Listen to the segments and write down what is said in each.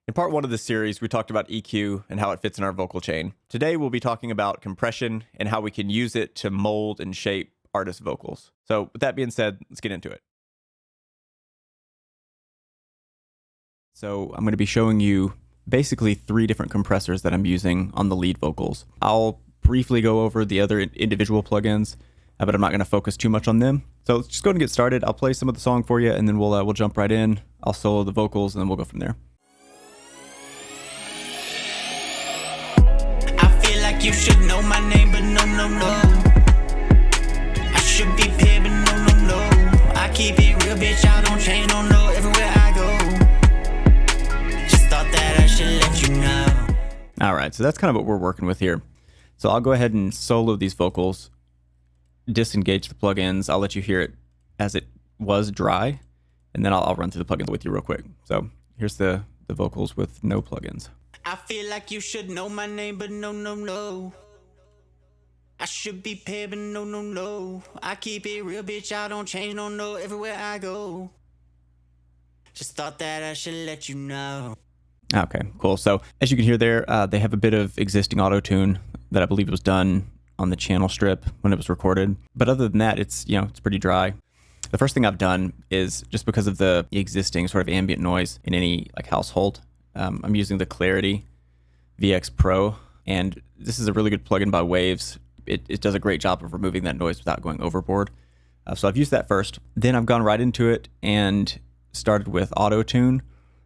In part one of this series, we talked about EQ and how it fits in our vocal chain. Today, we'll be talking about compression and how we can use it to mold and shape artist vocals. So with that being said, let's get into it. So I'm going to be showing you basically 3 different compressors that I'm using on the lead vocals. I'll briefly go over the other individual plugins, but I'm not going to focus too much on them. So let's just go ahead and get started. I'll play some of the song for you, and then we'll jump right in. I'll solo the vocals, and then we'll go from there. You should know my name, but no. I should be paid, but no. I keep it real, bitch, I don't change, no, everywhere I go. Just thought that I should let you know. All right, so that's kind of what we're working with here. So I'll go ahead and solo these vocals, disengage the plugins. I'll let you hear it as it was dry, and then I'll run through the plugins with you real quick. So here's the vocals with no plugins. I feel like you should know my name, but no. I should be paid, but no. I keep it real, bitch, I don't change, no, everywhere I go. Just thought that I should let you know. Okay, cool. So as you can hear there, they have a bit of existing auto-tune that I believe was done on the channel strip when it was recorded. But other than that, it's pretty dry. The first thing I've done is, just because of the existing sort of ambient noise in any household, I'm using the Clarity VX Pro, and this is a really good plugin by Waves. It does a great job of removing that noise without going overboard. So I've used that first. Then I've gone right into it and started with auto-tune.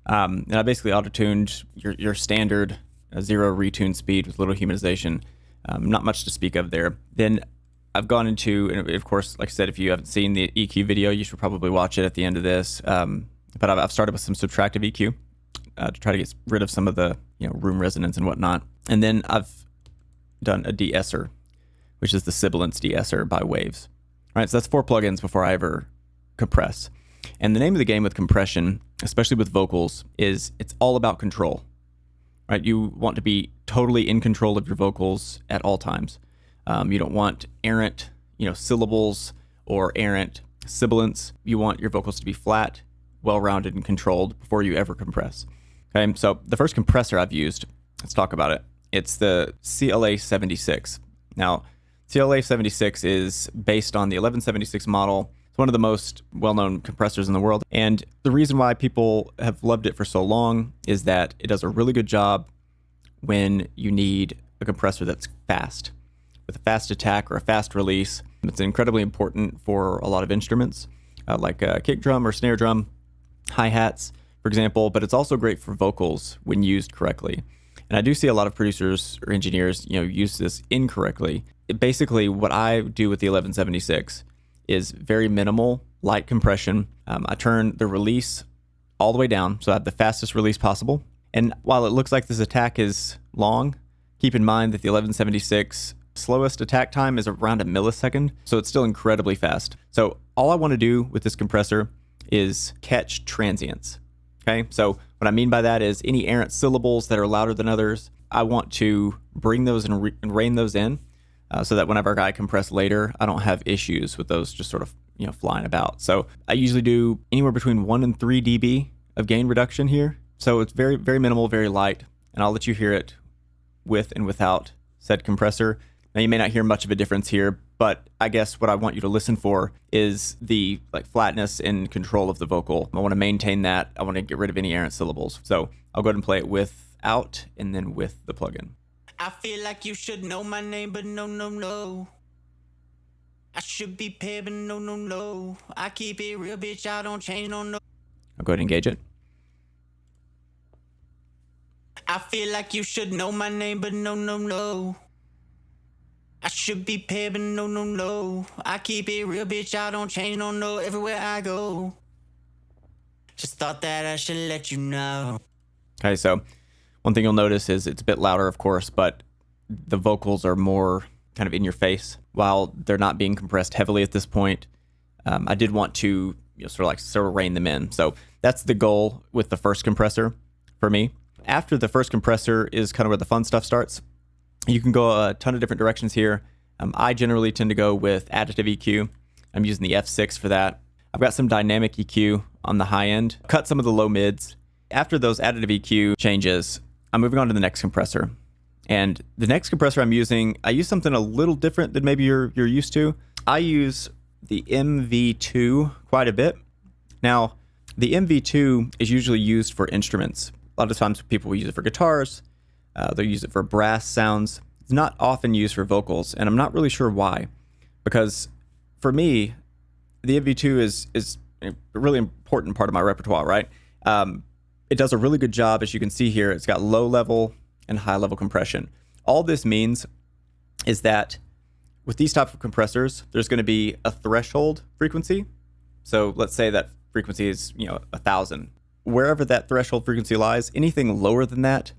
And I basically auto-tuned your standard 0 retune speed with little humanization. Not much to speak of there. Then I've gone into, and of course, like I said, if you haven't seen the EQ video, you should probably watch it at the end of this. But I've started with some subtractive EQ. To try to get rid of some of the room resonance and whatnot. And then I've done a Deesser, which is the sibilance Deesser by Waves. All right, so that's 4 plugins before I ever compress. And the name of the game with compression, especially with vocals, is it's all about control. Right? You want to be totally in control of your vocals at all times. You don't want errant syllables or errant sibilants. You want your vocals to be flat, well-rounded, and controlled before you ever compress. Okay, so the first compressor I've used, let's talk about it. It's the CLA76. Now, CLA76 is based on the 1176 model. It's one of the most well-known compressors in the world. And the reason why people have loved it for so long is that it does a really good job when you need a compressor that's fast, with a fast attack or a fast release. It's incredibly important for a lot of instruments, like a kick drum or snare drum, hi-hats, for example, but it's also great for vocals when used correctly. And I do see a lot of producers or engineers, use this incorrectly. Basically, what I do with the 1176 is very minimal, light compression. I turn the release all the way down, so I have the fastest release possible. And while it looks like this attack is long, keep in mind that the 1176 slowest attack time is around a millisecond, so it's still incredibly fast. So all I want to do with this compressor is catch transients. Okay, so what I mean by that is any errant syllables that are louder than others, I want to bring those and rein those in, so that whenever I compress later, I don't have issues with those just sort of flying about. So I usually do anywhere between 1 and 3 dB of gain reduction here. So it's very, very minimal, very light, and I'll let you hear it with and without said compressor. Now, you may not hear much of a difference here, but I guess what I want you to listen for is the flatness and control of the vocal. I want to maintain that. I want to get rid of any errant syllables. So I'll go ahead and play it without and then with the plugin. I feel like you should know my name, but no. I should be paid, but no. I keep it real, bitch, I don't change, no. I'll go ahead and engage it. I feel like you should know my name, but no. I should be paid, but no. I keep it real, bitch, I don't change, no, everywhere I go. Just thought that I should let you know. Okay, so one thing you'll notice is it's a bit louder, of course, but the vocals are more kind of in your face. While they're not being compressed heavily at this point, I did want to sort of rein them in. So that's the goal with the first compressor for me. After the first compressor is kind of where the fun stuff starts. You can go a ton of different directions here. I generally tend to go with additive EQ. I'm using the F6 for that. I've got some dynamic EQ on the high end, cut some of the low mids, After those additive EQ changes, I'm moving on to the next compressor. And the next compressor I'm using, I use something a little different than maybe you're used to. I use the MV2 quite a bit. Now, the MV2 is usually used for instruments. A lot of times people will use it for guitars. They'll use it for brass sounds. It's not often used for vocals, and I'm not really sure why. Because for me, the MV2 is a really important part of my repertoire, right? It does a really good job, as you can see here. It's got low level and high level compression. All this means is that with these type of compressors, there's going to be a threshold frequency. So let's say that frequency is 1,000. Wherever that threshold frequency lies, anything lower than that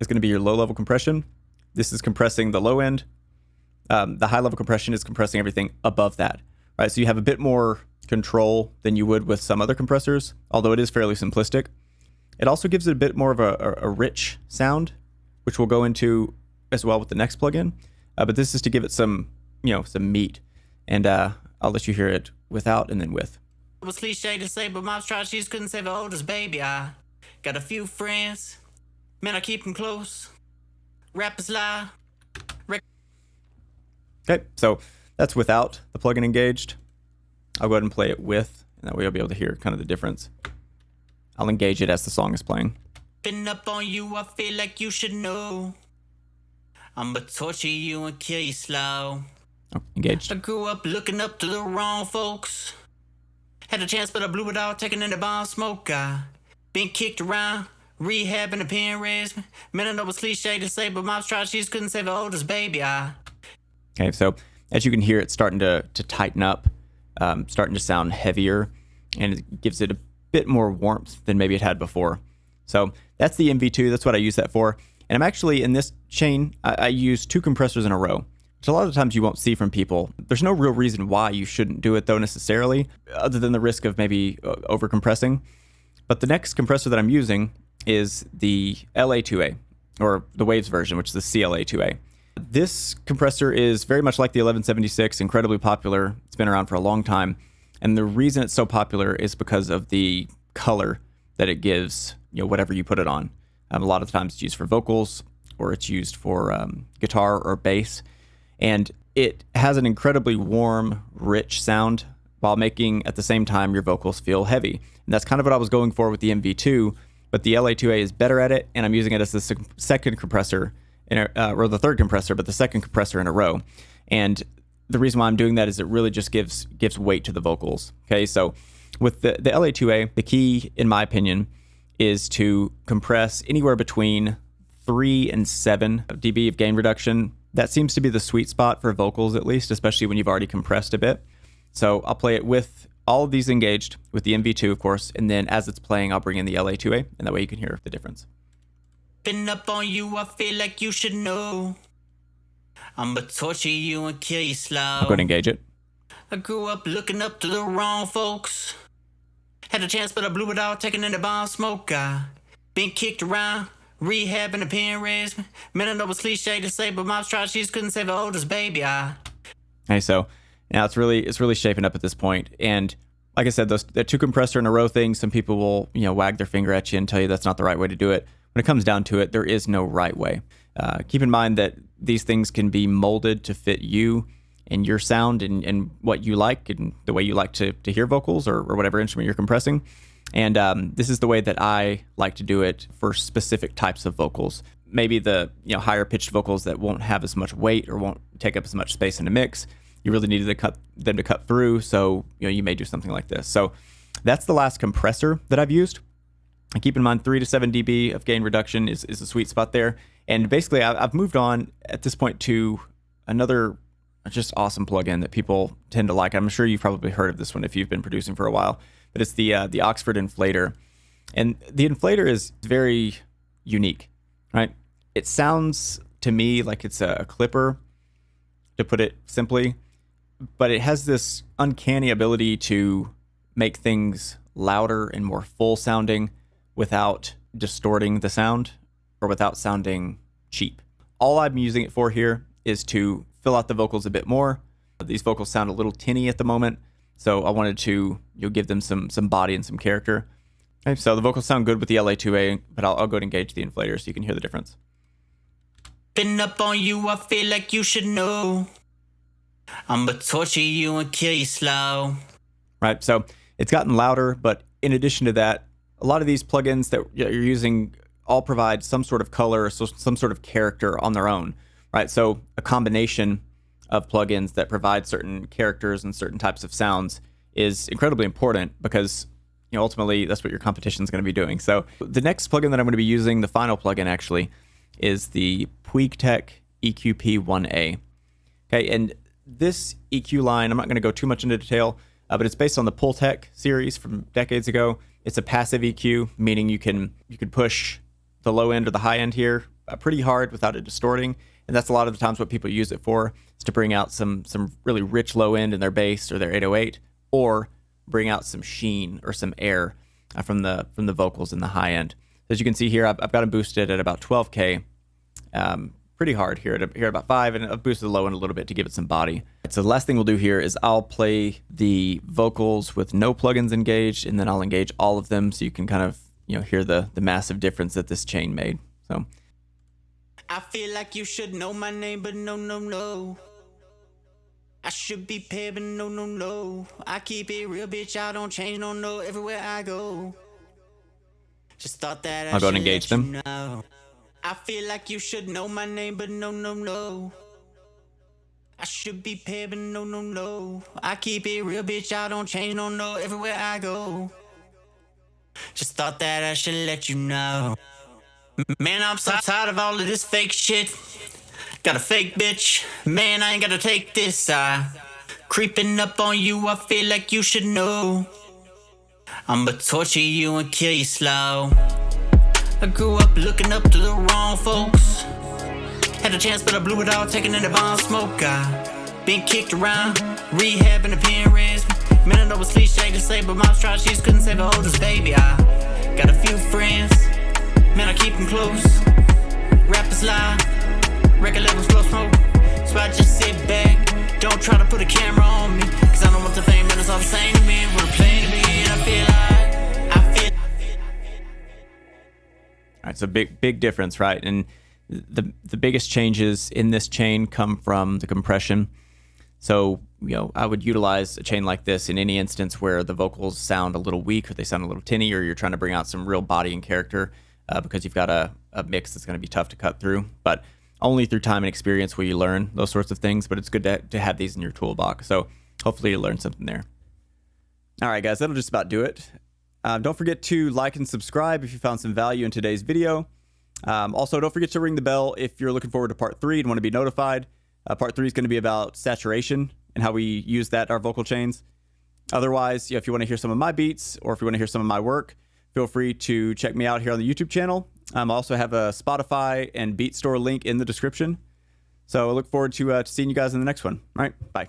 is going to be your low level compression. This is compressing the low end. The high level compression is compressing everything above that, right? So you have a bit more control than you would with some other compressors, although it is fairly simplistic. It also gives it a bit more of a rich sound, which we'll go into as well with the next plugin. But this is to give it some meat. And I'll let you hear it without and then with. It was cliche to say, but mom's tried, she just couldn't save her oldest baby. I got a few friends, man, I keep them close. Rappers lie. Okay, so that's without the plugin engaged. I'll go ahead and play it with, and that way you'll be able to hear kind of the difference. I'll engage it as the song is playing. Been up on you, I feel like you should know. I'ma torture you and kill you slow. Oh, engaged. I grew up looking up to the wrong folks. Had a chance, but I blew it all, taking in the bomb smoke. I been kicked around, rehab and a pen raised. Man, I know it's cliche to say, but mom's tried, she just couldn't save her oldest baby. Okay, so as you can hear, it's starting to tighten up, starting to sound heavier, and it gives it a bit more warmth than maybe it had before. So that's the MV2. That's what I use that for. And I'm actually, in this chain, I use 2 compressors in a row, which a lot of times you won't see from people. There's no real reason why you shouldn't do it, though, necessarily, other than the risk of maybe over-compressing. But the next compressor that I'm using is the LA2A, or the Waves version, which is the CLA2A. This compressor is very much like the 1176, incredibly popular. It's been around for a long time. And the reason it's so popular is because of the color that it gives, whatever you put it on. A lot of times it's used for vocals, or it's used for guitar or bass. And it has an incredibly warm, rich sound while making, at the same time, your vocals feel heavy. And that's kind of what I was going for with the MV2, but the LA2A is better at it, and I'm using it as the second compressor, or the third compressor, but the second compressor in a row. And the reason why I'm doing that is it really just gives weight to the vocals. Okay, so with the LA2A, the key, in my opinion, is to compress anywhere between 3 and 7 dB of gain reduction. That seems to be the sweet spot for vocals, at least, especially when you've already compressed a bit. So I'll play it with all of these engaged, with the MV2, of course, and then as it's playing, I'll bring in the LA2A, and that way you can hear the difference. Been up on you, I feel like you should know. I'ma torture you and kill you slow. I'll go ahead and engage it. I grew up looking up to the wrong folks. Had a chance, but I blew it all, taking in the bomb smoke. I been kicked around, rehab and a pen raised. Man, I know it's cliche to say, but mom's tried, she just couldn't save her oldest baby. Okay, so now it's really shaping up at this point. And like I said, the 2 compressor in a row thing, some people will wag their finger at you and tell you that's not the right way to do it. When it comes down to it, there is no right way. Keep in mind that these things can be molded to fit you and your sound and what you like and the way you like to hear vocals or whatever instrument you're compressing. And this is the way that I like to do it for specific types of vocals. Maybe the higher pitched vocals that won't have as much weight or won't take up as much space in a mix. You really needed them to cut through, so you may do something like this. So that's the last compressor that I've used. And keep in mind, 3 to 7 dB of gain reduction is a sweet spot there. And basically, I've moved on at this point to another just awesome plugin that people tend to like. I'm sure you've probably heard of this one if you've been producing for a while, but it's the Oxford Inflator. And the Inflator is very unique, right? It sounds to me like it's a clipper, to put it simply, but it has this uncanny ability to make things louder and more full sounding without distorting the sound or without sounding cheap. All I'm using it for here is to fill out the vocals a bit more. These vocals sound a little tinny at the moment, so I wanted to give them some body and some character. Okay, so the vocals sound good with the LA2A, but I'll go ahead and engage the inflator so you can hear the difference. Been up on you, I feel like you should know. I'ma torture you and kill you slow. Right, so it's gotten louder, but in addition to that, a lot of these plugins that you're using all provide some sort of color, so some sort of character on their own, right? So a combination of plugins that provide certain characters and certain types of sounds is incredibly important because, you know, ultimately that's what your competition is going to be doing. So the next plugin that I'm going to be using, the final plugin actually, is the Puig Tech EQ P1A. Okay, and this EQ line, I'm not going to go too much into detail, but it's based on the Puig Tech series from decades ago. It's a passive EQ, meaning you can push the low end or the high end here pretty hard without it distorting, and that's a lot of the times what people use it for, is to bring out some really rich low end in their bass or their 808, or bring out some sheen or some air from the vocals in the high end. As you can see here, I've got them boosted at about 12K, pretty hard here at about 5, and I've boosted the low end a little bit to give it some body. So the last thing we'll do here is I'll play the vocals with no plugins engaged, and then I'll engage all of them so you can kind of, you know, hear the massive difference that this chain made. So I feel like you should know my name, but no. I should be paid, but no. I keep it real, bitch, I don't change, no, everywhere I go. Just thought that I'll go and engage them. Know. I feel like you should know my name, but no. I should be paid, but no. I keep it real, bitch, I don't change, no, everywhere I go. Just thought that I should let you know. Man, I'm so tired of all of this fake shit. Got a fake bitch, man, I ain't gotta take this. Creeping up on you, I feel like you should know. I'ma torture you and kill you slow. I grew up looking up to the wrong folks. Had a chance, but I blew it all, taking in the bomb smoke. Been kicked around, rehab in the pen raised. Man, I know it's cliche to say, but mom's tried, she just couldn't save her oldest baby. I got a few friends, man, I keep them close. Rappers lie, record labels blow smoke. So I just sit back, don't try to put a camera on me, cause I don't want the fame, man, it's all the same to me. Wanna play to me, and I feel all right, so big difference, right? And the biggest changes in this chain come from the compression. So, you know, I would utilize a chain like this in any instance where the vocals sound a little weak or they sound a little tinny, or you're trying to bring out some real body and character because you've got a mix that's going to be tough to cut through. But only through time and experience will you learn those sorts of things, but it's good to have these in your toolbox. So hopefully you learn something there. All right, guys, that'll just about do it. Don't forget to like and subscribe if you found some value in today's video. Also, don't forget to ring the bell if you're looking forward to part 3 and want to be notified. Part 3 is going to be about saturation and how we use that in our vocal chains. Otherwise, if you want to hear some of my beats or if you want to hear some of my work, feel free to check me out here on the YouTube channel. I also have a Spotify and Beat Store link in the description. So I look forward to seeing you guys in the next one. All right, bye.